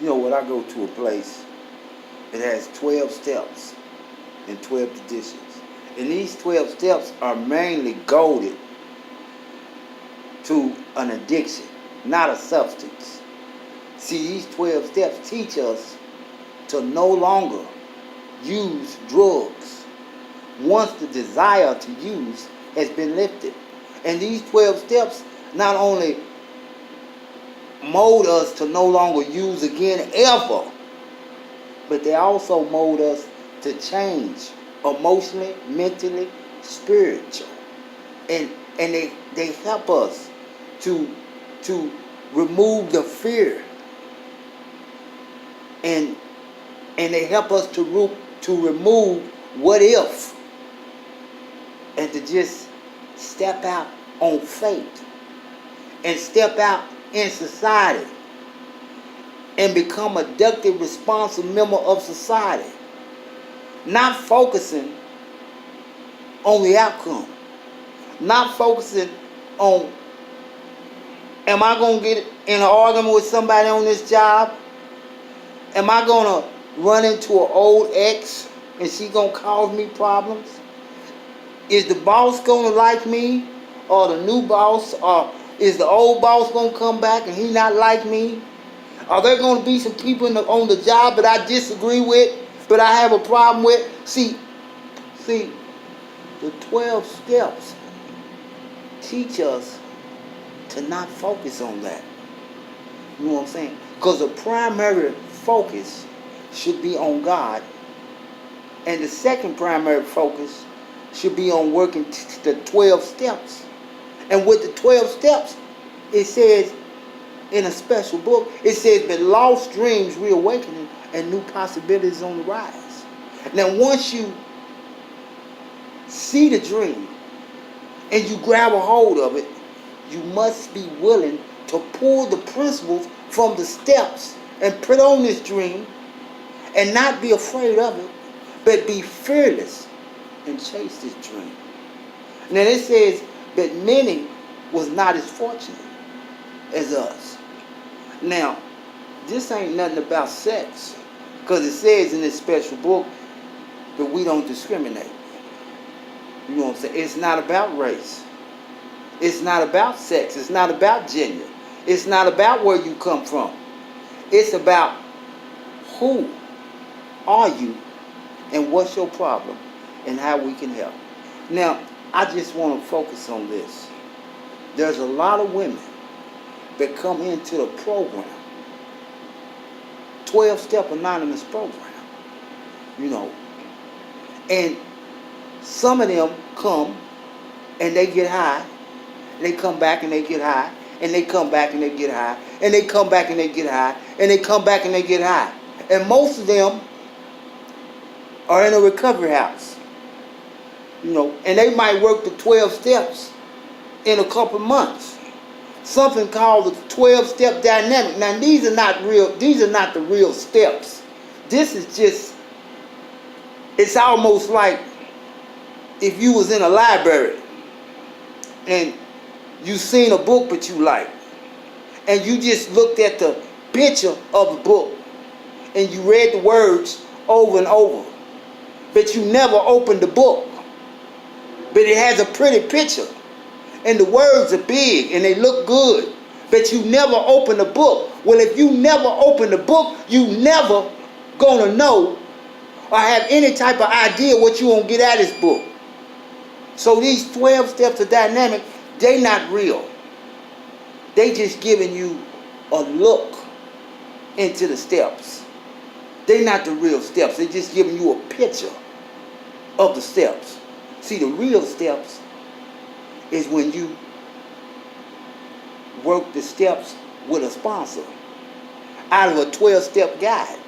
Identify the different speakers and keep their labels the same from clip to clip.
Speaker 1: You know, when I go to a place, it has 12 steps and 12 traditions. And these 12 steps are mainly goaded to an addiction, not a substance. See, these 12 steps teach us to no longer use drugs once the desire to use has been lifted. And these 12 steps not only mold us to no longer use again ever, but they also mold us to change emotionally, mentally, spiritual. And they help us to remove the fear, and they help us to remove what if, and to just step out on faith and step out in society and become a productive, responsible member of society, not focusing on the outcome, not focusing on, am I going to get in an argument with somebody on this job? Am I going to run into an old ex and she going to cause me problems? Is the boss going to like me, or the new boss, or is the old boss going to come back and he not like me? Are there going to be some people on the job that I disagree with, but I have a problem with? See, the 12 steps teach us to not focus on that. You know what I'm saying? Because the primary focus should be on God, and the second primary focus should be on working the 12 steps. And with the 12 steps, it says in a special book, it says that lost dreams reawakening and new possibilities on the rise. Now, once you see the dream and you grab a hold of it, you must be willing to pull the principles from the steps and put on this dream, and not be afraid of it, but be fearless and chase this dream. Now it says that many was not as fortunate as us. Now, this ain't nothing about sex, because it says in this special book that we don't discriminate. You know what I'm saying? It's not about race. It's not about sex. It's not about gender. It's not about where you come from. It's about who are you and what's your problem and how we can help. Now, I just want to focus on this. There's a lot of women that come into the program, 12-step anonymous program, you know, and some of them come and they get high, they come back and they get high, and they come back and they get high, and they come back and they get high, and they come back and they get high. And most of them are in a recovery house, you know, and they might work the 12 steps in a couple months. Something called the 12-step dynamic. Now, these are not the real steps. This is just, it's almost like if you was in a library and you seen a book that you like, and you just looked at the picture of the book and you read the words over and over, but you never opened the book. But it has a pretty picture, and the words are big and they look good, but you never open the book. Well, if you never open the book, you never gonna know or have any type of idea what you gonna get out of this book. So these 12 steps of dynamic, they not real. They just giving you a look into the steps. They not the real steps. They just giving you a picture of the steps. See, the real steps is when you work the steps with a sponsor out of a 12-step guide.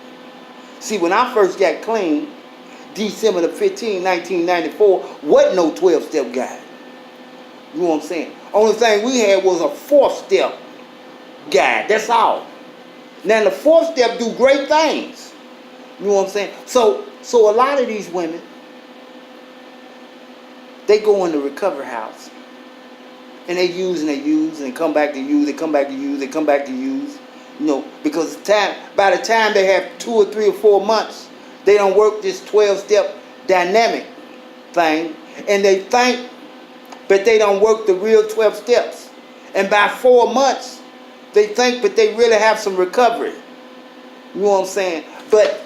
Speaker 1: See, when I first got clean, December the 15th, 1994, wasn't no 12-step guide. You know what I'm saying? Only thing we had was a 4th-step guide. That's all. Now, the 4th step do great things. You know what I'm saying? So a lot of these women, they go in the recovery house and they use and they use and come back to use, they come back to use, they come back to use. You know, because by the time they have 2 or 3 or 4 months, they don't work this 12-step dynamic thing, and they think, but they don't work the real 12 steps. And by 4 months, they think, but they really have some recovery. You know what I'm saying? But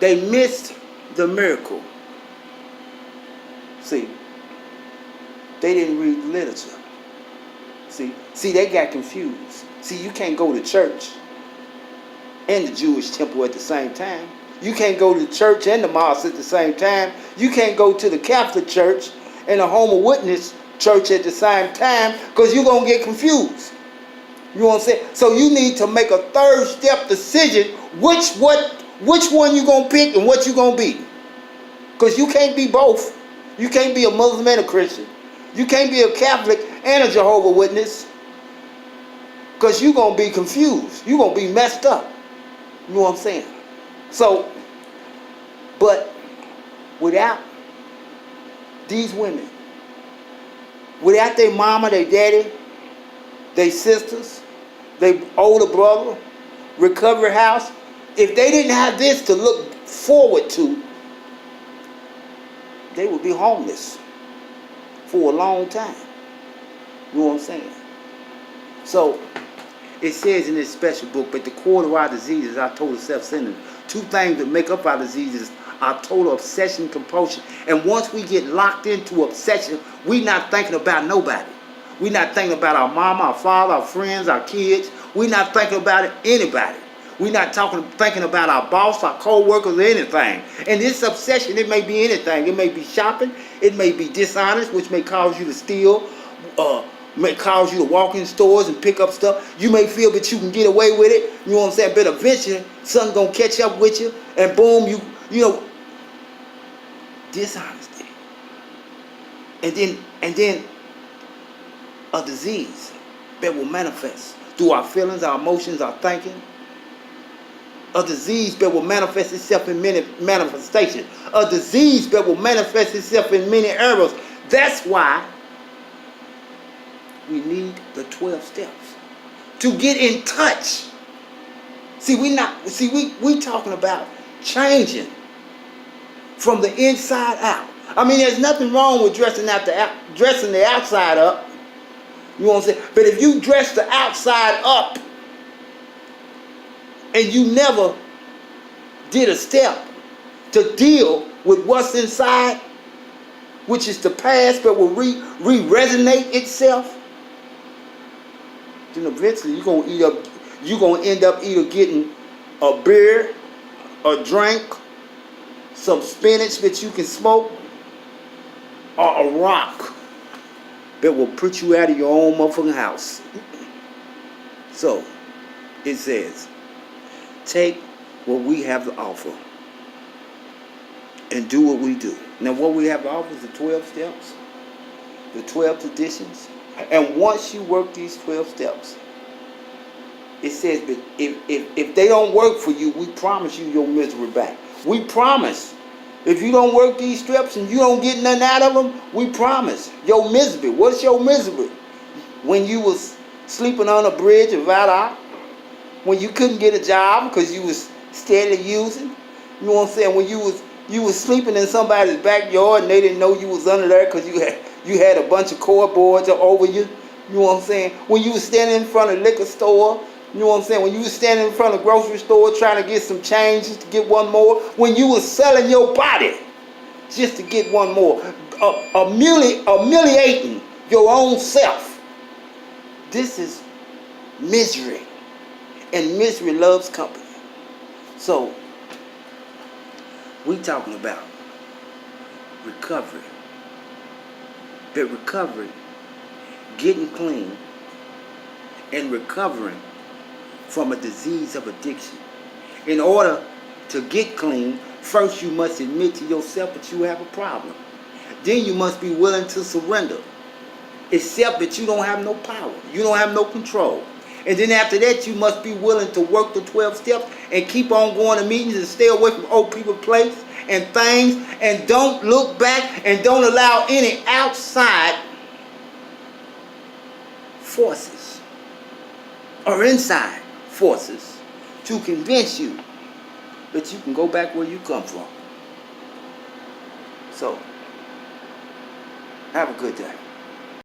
Speaker 1: they missed the miracle. See, they didn't read the literature. See, they got confused. See, you can't go to church and the Jewish temple at the same time. You can't go to the church and the mosque at the same time. You can't go to the Catholic Church and the Jehovah's Witness church at the same time, because you're going to get confused. You know what I'm saying? So you need to make a third step decision which one you're going to pick and what you're going to be. Because you can't be both. You can't be a Muslim and a Christian. You can't be a Catholic and a Jehovah's Witness, because you're going to be confused. You're going to be messed up. You know what I'm saying? So, but without these women, without their mama, their daddy, their sisters, their older brother, recovery house, if they didn't have this to look forward to, they would be homeless for a long time. You know what I'm saying? So, it says in this special book, but the core of our diseases are total self-centered. 2 things that make up our diseases are total obsession, compulsion. And once we get locked into obsession, we're not thinking about nobody. We're not thinking about our mama, our father, our friends, our kids. We're not thinking about anybody. We're not thinking about our boss, our co-workers, or anything. And this obsession, it may be anything. It may be shopping. It may be dishonest, which may cause you to steal, may cause you to walk in stores and pick up stuff. You may feel that you can get away with it. You know what I'm saying? But eventually, something's going to catch up with you. And boom, you know, dishonesty. And then a disease that will manifest through our feelings, our emotions, our thinking. A disease that will manifest itself in many manifestations. A disease that will manifest itself in many areas. That's why we need the 12 steps to get in touch. See, we talking about changing from the inside out. I mean, there's nothing wrong with dressing the outside up. You know what I'm saying? But if you dress the outside up and you never did a step to deal with what's inside, which is the past but will re-resonate itself, then eventually you're gonna end up either getting a beer, a drink, some spinach that you can smoke, or a rock that will put you out of your own motherfucking house. So, it says, take what we have to offer and do what we do. Now, what we have to offer is the 12 steps, the 12 traditions. And once you work these 12 steps, it says, but if they don't work for you, we promise you your misery back. We promise. If you don't work these steps and you don't get nothing out of them, we promise. Your misery. What's your misery? When you was sleeping on a bridge in Valdosta, when you couldn't get a job because you was steadily using, you know what I'm saying? When you was sleeping in somebody's backyard and they didn't know you was under there because you had a bunch of cardboards over you. You know what I'm saying? When you was standing in front of a liquor store, you know what I'm saying? When you was standing in front of a grocery store trying to get some change to get one more. When you was selling your body just to get one more. Humiliating your own self. This is misery. And misery loves company. So, we talking about recovery. But recovery, getting clean, and recovering from a disease of addiction. In order to get clean, first you must admit to yourself that you have a problem. Then you must be willing to surrender. Accept that you don't have no power. You don't have no control. And then after that, you must be willing to work the 12 steps and keep on going to meetings and stay away from old people's place and things. And don't look back and don't allow any outside forces or inside forces to convince you that you can go back where you come from. So, have a good day.